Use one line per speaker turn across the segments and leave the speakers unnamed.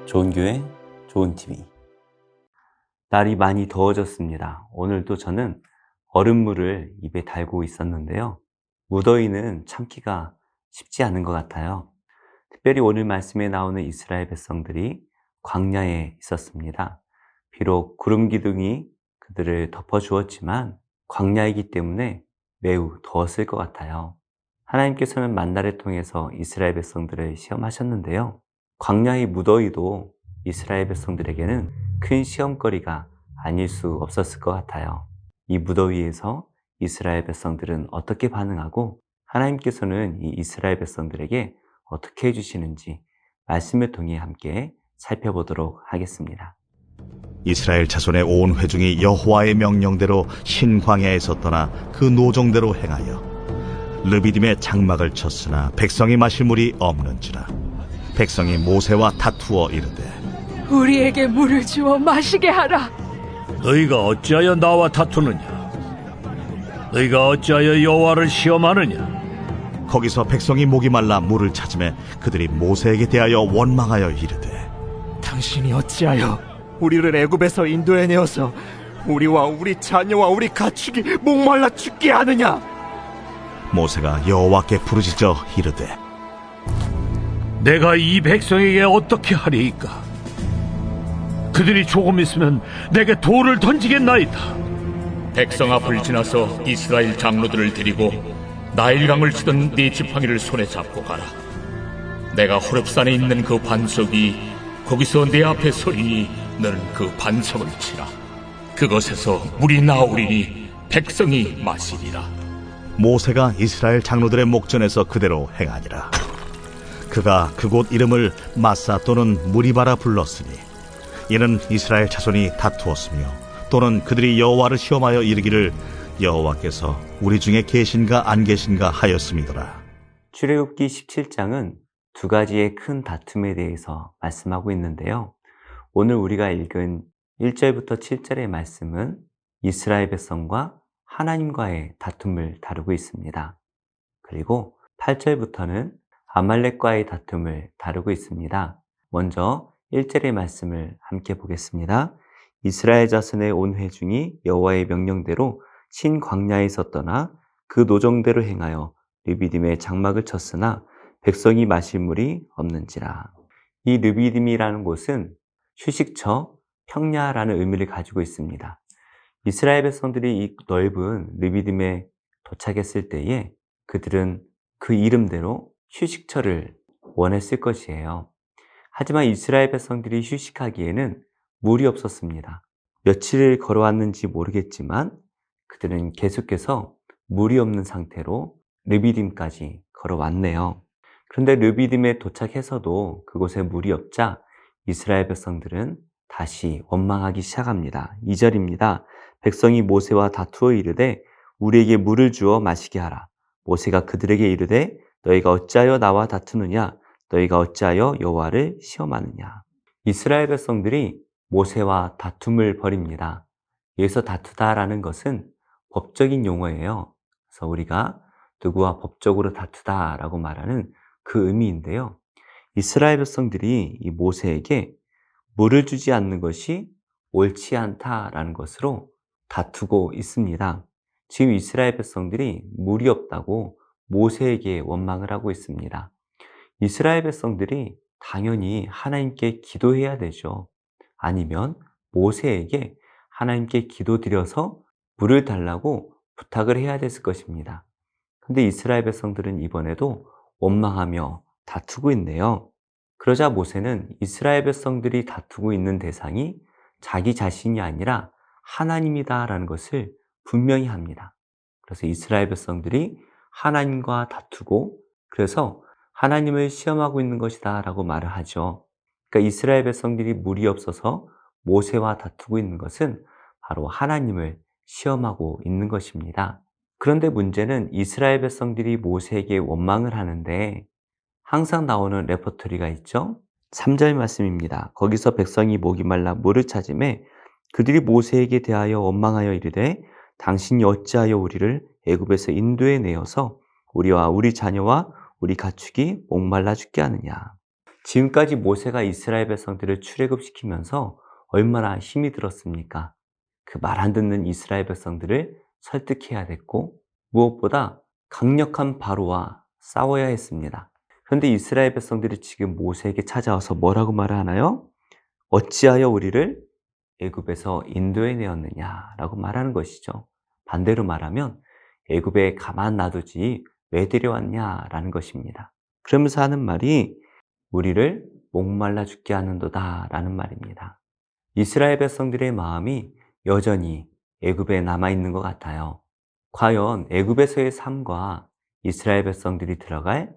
좋은 교회, 좋은 TV. 날이 많이 더워졌습니다. 오늘도 저는 얼음물을 입에 달고 있었는데요. 무더위는 참기가 쉽지 않은 것 같아요. 특별히 오늘 말씀에 나오는 이스라엘 백성들이 광야에 있었습니다. 비록 구름 기둥이 그들을 덮어주었지만 광야이기 때문에 매우 더웠을 것 같아요. 하나님께서는 만나를 통해서 이스라엘 백성들을 시험하셨는데요. 광야의 무더위도 이스라엘 백성들에게는 큰 시험거리가 아닐 수 없었을 것 같아요. 이 무더위에서 이스라엘 백성들은 어떻게 반응하고 하나님께서는 이 이스라엘 백성들에게 어떻게 해주시는지 말씀을 통해 함께 살펴보도록 하겠습니다.
이스라엘 자손의 온 회중이 여호와의 명령대로 신광야에서 떠나 그 노정대로 행하여 르비딤의 장막을 쳤으나 백성이 마실 물이 없는지라. 백성이 모세와 다투어 이르되
우리에게 물을 주어 마시게 하라.
너희가 어찌하여 나와 다투느냐? 너희가 어찌하여 여호와를 시험하느냐?
거기서 백성이 목이 말라 물을 찾으매 그들이 모세에게 대하여 원망하여 이르되
당신이 어찌하여 우리를 애굽에서 인도해내어서 우리와 우리 자녀와 우리 가축이 목말라 죽게 하느냐?
모세가 여호와께 부르짖어 이르되
내가 이 백성에게 어떻게 하리이까? 그들이 조금 있으면 내게 돌을 던지겠나이다.
백성 앞을 지나서 이스라엘 장로들을 데리고 나일강을 치던 네 지팡이를 손에 잡고 가라. 내가 호렙산에 있는 그 반석이 거기서 내 앞에 서리니 너는 그 반석을 치라. 그것에서 물이 나오리니 백성이 마시리라.
모세가 이스라엘 장로들의 목전에서 그대로 행하니라. 그가 그곳 이름을 마사 또는 무리바라 불렀으니 이는 이스라엘 자손이 다투었으며 또는 그들이 여호와를 시험하여 이르기를 여호와께서 우리 중에 계신가 안 계신가 하였음이더라.
출애굽기 17장은 두 가지의 큰 다툼에 대해서 말씀하고 있는데요. 오늘 우리가 읽은 1절부터 7절의 말씀은 이스라엘 백성과 하나님과의 다툼을 다루고 있습니다. 그리고 8절부터는 아말렉과의 다툼을 다루고 있습니다. 먼저 1절의 말씀을 함께 보겠습니다. 이스라엘 자손의 온 회중이 여호와의 명령대로 신광야에서 떠나 그 노정대로 행하여 르비딤의 장막을 쳤으나 백성이 마실 물이 없는지라. 이 르비딤이라는 곳은 휴식처, 평야라는 의미를 가지고 있습니다. 이스라엘 백성들이 이 넓은 르비딤에 도착했을 때에 그들은 그 이름대로 휴식처를 원했을 것이에요. 하지만 이스라엘 백성들이 휴식하기에는 물이 없었습니다. 며칠을 걸어왔는지 모르겠지만 그들은 계속해서 물이 없는 상태로 르비딤까지 걸어왔네요. 그런데 르비딤에 도착해서도 그곳에 물이 없자 이스라엘 백성들은 다시 원망하기 시작합니다. 2절입니다. 백성이 모세와 다투어 이르되 우리에게 물을 주어 마시게 하라. 모세가 그들에게 이르되 너희가 어찌하여 나와 다투느냐? 너희가 어찌하여 여호와를 시험하느냐? 이스라엘 백성들이 모세와 다툼을 벌입니다. 여기서 다투다라는 것은 법적인 용어예요. 그래서 우리가 누구와 법적으로 다투다라고 말하는 그 의미인데요. 이스라엘 백성들이 이 모세에게 물을 주지 않는 것이 옳지 않다라는 것으로 다투고 있습니다. 지금 이스라엘 백성들이 물이 없다고 모세에게 원망을 하고 있습니다. 이스라엘 백성들이 당연히 하나님께 기도해야 되죠. 아니면 모세에게 하나님께 기도드려서 물을 달라고 부탁을 해야 됐을 것입니다. 근데 이스라엘 백성들은 이번에도 원망하며 다투고 있네요. 그러자 모세는 이스라엘 백성들이 다투고 있는 대상이 자기 자신이 아니라 하나님이다라는 것을 분명히 합니다. 그래서 이스라엘 백성들이 하나님과 다투고 그래서 하나님을 시험하고 있는 것이다 라고 말을 하죠. 그러니까 이스라엘 백성들이 물이 없어서 모세와 다투고 있는 것은 바로 하나님을 시험하고 있는 것입니다. 그런데 문제는 이스라엘 백성들이 모세에게 원망을 하는데 항상 나오는 레퍼토리가 있죠. 3절 말씀입니다. 거기서 백성이 목이 말라 물을 찾으매 그들이 모세에게 대하여 원망하여 이르되 당신이 어찌하여 우리를 애굽에서 인도해 내어서 우리와 우리 자녀와 우리 가축이 목말라 죽게 하느냐. 지금까지 모세가 이스라엘 백성들을 출애굽시키면서 얼마나 힘이 들었습니까? 그 말 안 듣는 이스라엘 백성들을 설득해야 됐고, 무엇보다 강력한 바로와 싸워야 했습니다. 그런데 이스라엘 백성들이 지금 모세에게 찾아와서 뭐라고 말을 하나요? 어찌하여 우리를 애굽에서 인도해 내었느냐라고 말하는 것이죠. 반대로 말하면 애굽에 가만 놔두지 왜 데려왔냐라는 것입니다. 그러면서 하는 말이 우리를 목말라 죽게 하는도다라는 말입니다. 이스라엘 백성들의 마음이 여전히 애굽에 남아 있는 것 같아요. 과연 애굽에서의 삶과 이스라엘 백성들이 들어갈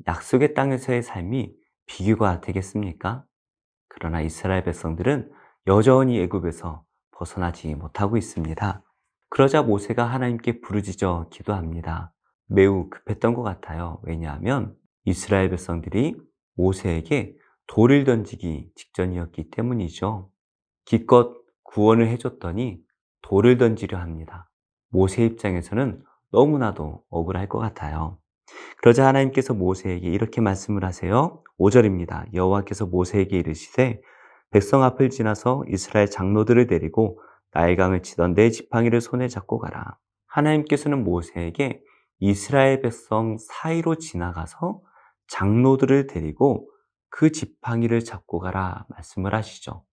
약속의 땅에서의 삶이 비교가 되겠습니까? 그러나 이스라엘 백성들은 여전히 애굽에서 벗어나지 못하고 있습니다. 그러자 모세가 하나님께 부르짖어 기도합니다. 매우 급했던 것 같아요. 왜냐하면 이스라엘 백성들이 모세에게 돌을 던지기 직전이었기 때문이죠. 기껏 구원을 해줬더니 돌을 던지려 합니다. 모세 입장에서는 너무나도 억울할 것 같아요. 그러자 하나님께서 모세에게 이렇게 말씀을 하세요. 5절입니다. 여호와께서 모세에게 이르시되 백성 앞을 지나서 이스라엘 장로들을 데리고 나일강을 치던 내 지팡이를 손에 잡고 가라. 하나님께서는 모세에게 이스라엘 백성 사이로 지나가서 장로들을 데리고 그 지팡이를 잡고 가라 말씀을 하시죠.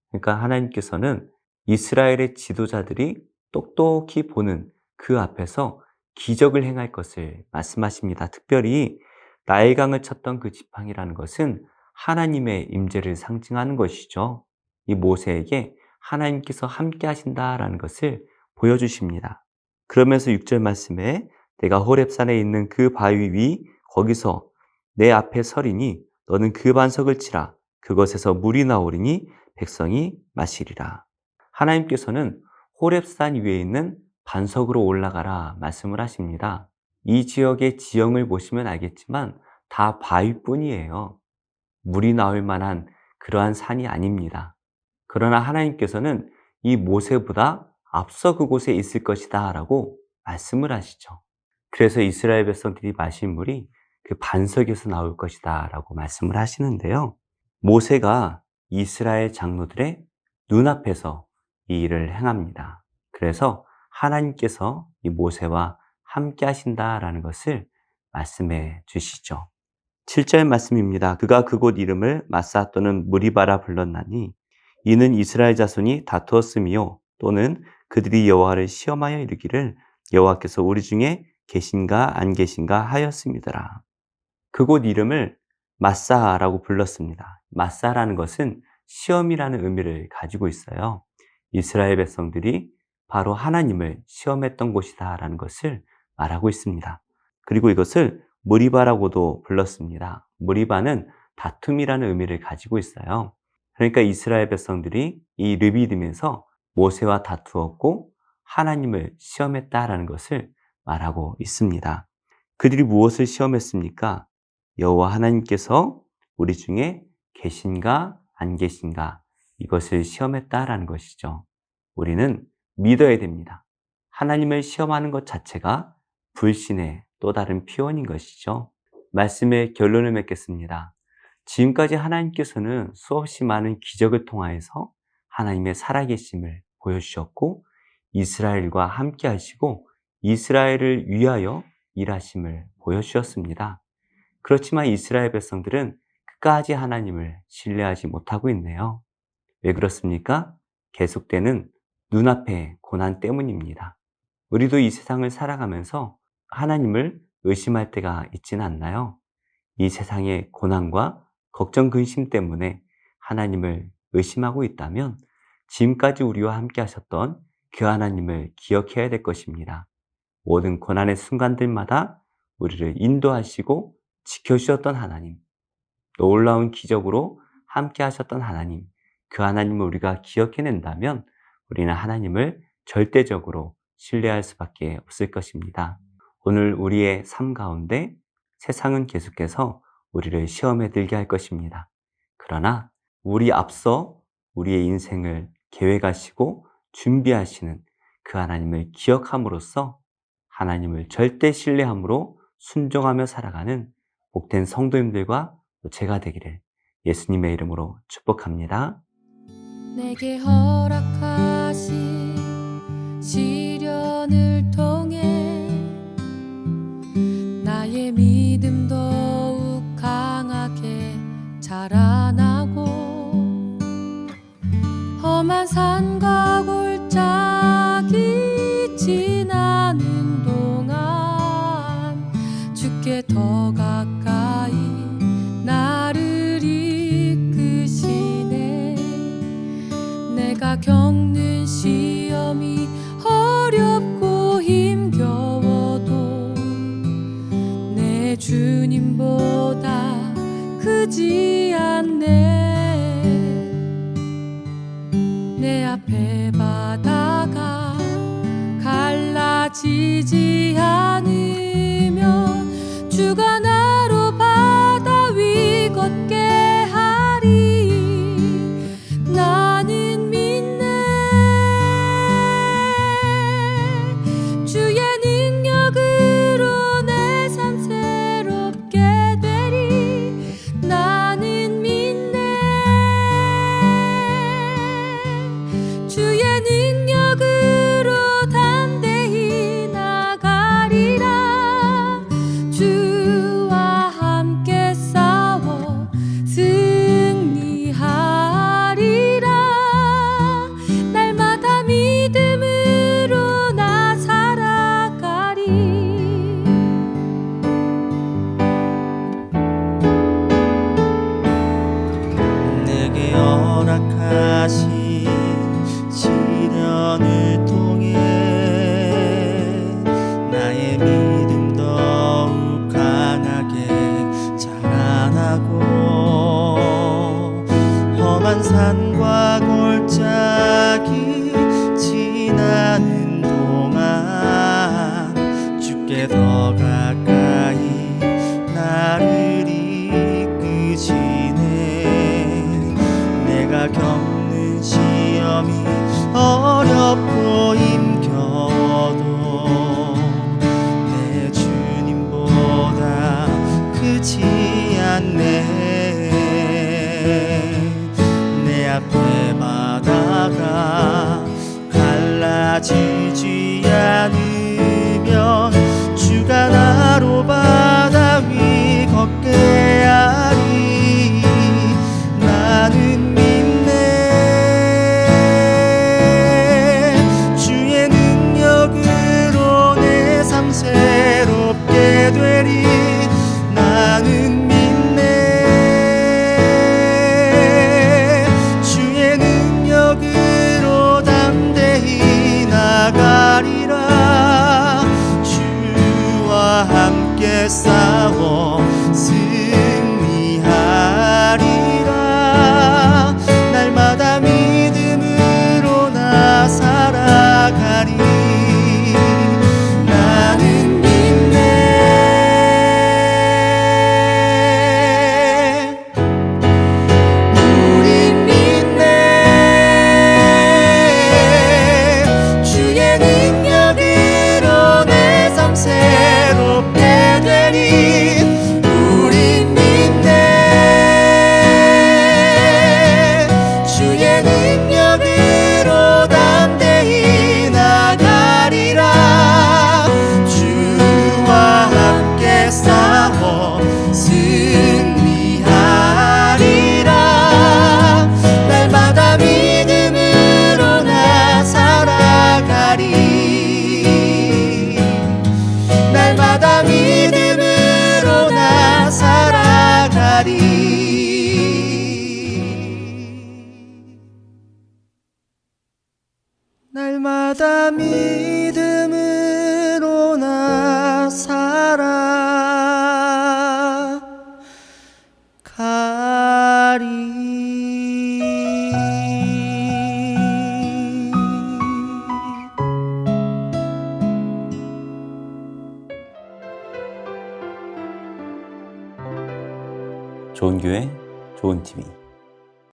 그러니까 하나님께서는 이스라엘의 지도자들이 똑똑히 보는 그 앞에서 기적을 행할 것을 말씀하십니다. 특별히 나일강을 쳤던 그 지팡이라는 것은 하나님의 임재를 상징하는 것이죠. 이 모세에게 하나님께서 함께 하신다라는 것을 보여주십니다. 그러면서 6절 말씀에 내가 호렙산에 있는 그 바위 위 거기서 내 앞에 서리니 너는 그 반석을 치라. 그것에서 물이 나오리니 백성이 마시리라. 하나님께서는 호렙산 위에 있는 반석으로 올라가라 말씀을 하십니다. 이 지역의 지형을 보시면 알겠지만 다 바위뿐이에요. 물이 나올 만한 그러한 산이 아닙니다. 그러나 하나님께서는 이 모세보다 앞서 그곳에 있을 것이다 라고 말씀을 하시죠. 그래서 이스라엘 백성들이 마신 물이 그 반석에서 나올 것이다 라고 말씀을 하시는데요. 모세가 이스라엘 장로들의 눈앞에서 이 일을 행합니다. 그래서 하나님께서 이 모세와 함께 하신다라는 것을 말씀해 주시죠. 7절 말씀입니다. 그가 그곳 이름을 마사 또는 무리바라 불렀나니 이는 이스라엘 자손이 다투었음이요 또는 그들이 여호와를 시험하여 이르기를 여호와께서 우리 중에 계신가 안 계신가 하였음이더라. 그곳 이름을 마사라고 불렀습니다. 마사라는 것은 시험이라는 의미를 가지고 있어요. 이스라엘 백성들이 바로 하나님을 시험했던 곳이다라는 것을 말하고 있습니다. 그리고 이것을 무리바라고도 불렀습니다. 무리바는 다툼이라는 의미를 가지고 있어요. 그러니까 이스라엘 백성들이 이 르비딤에서 모세와 다투었고 하나님을 시험했다라는 것을 말하고 있습니다. 그들이 무엇을 시험했습니까? 여호와 하나님께서 우리 중에 계신가 안 계신가 이것을 시험했다라는 것이죠. 우리는 믿어야 됩니다. 하나님을 시험하는 것 자체가 불신의 또 다른 표현인 것이죠. 말씀의 결론을 맺겠습니다. 지금까지 하나님께서는 수없이 많은 기적을 통하여서 하나님의 살아계심을 보여주셨고 이스라엘과 함께 하시고 이스라엘을 위하여 일하심을 보여주셨습니다. 그렇지만 이스라엘 백성들은 끝까지 하나님을 신뢰하지 못하고 있네요. 왜 그렇습니까? 계속되는 눈앞의 고난 때문입니다. 우리도 이 세상을 살아가면서 하나님을 의심할 때가 있지는 않나요? 이 세상의 고난과 걱정, 근심 때문에 하나님을 의심하고 있다면 지금까지 우리와 함께 하셨던 그 하나님을 기억해야 될 것입니다. 모든 고난의 순간들마다 우리를 인도하시고 지켜주셨던 하나님, 놀라운 기적으로 함께 하셨던 하나님, 그 하나님을 우리가 기억해낸다면 우리는 하나님을 절대적으로 신뢰할 수밖에 없을 것입니다. 오늘 우리의 삶 가운데 세상은 계속해서 우리를 시험에 들게 할 것입니다. 그러나 우리 앞서 우리의 인생을 계획하시고 준비하시는 그 하나님을 기억함으로써 하나님을 절대 신뢰함으로 순종하며 살아가는 복된 성도님들과 제가 되기를 예수님의 이름으로 축복합니다.
내게 허락하신 시련을 통해 나의 믿음 더욱 강하게 자라나고 험한 산과 골짜기 지나는 동안 주께 더 가까이 나를 이끄시네. 내가 겪는 시험이 어렵고 힘겨워도 내 주님보다 크지 않네. 내 앞에 바다가 갈라지지 않으면 주가 나로 바다 위 걷게 하리. 나는 믿네. 주의 능력으로 내 삶 새롭게 되리. 나는 믿네. 주의 능력으로 담대히 나가리라. 주와 함께 싸워 승리하리라. 날마다 믿음으로 나 살아가리.
내게 허락하신 시련을 통해 나의 믿음 더욱 강하게 자라나고 험한 산과 골짜기 지나는 동안 주께 더 가까이 나를 이끄시네. 내가 겪는 시험이 어렵고 힘겨워도 내 주님보다 크지 않네. 내 앞에 바다가 갈라지지 않으면 주가 나로 바다 위 걷게 하리. 나는 믿네. 주의 능력으로 내 삶 새롭게 되리. 나는 믿네. 주의 능력으로 담대히 나가리라. 주와 함께 싸워 승리하리라. 날마다 믿음으로 나 살아가리. 나는 믿네. 우린 믿네. 주의 능력으로 내 삶 새롭게 되리. 우린 믿네. 주의 능력으로 담대히 나가리라. 주와 함께 싸워 승리하리라. 날마다 믿음으로 나 살아가리. 날마다 믿음으로 나 살아가리. 날마다 믿음으로 나 살아가리.
좋은 교회, 좋은 TV.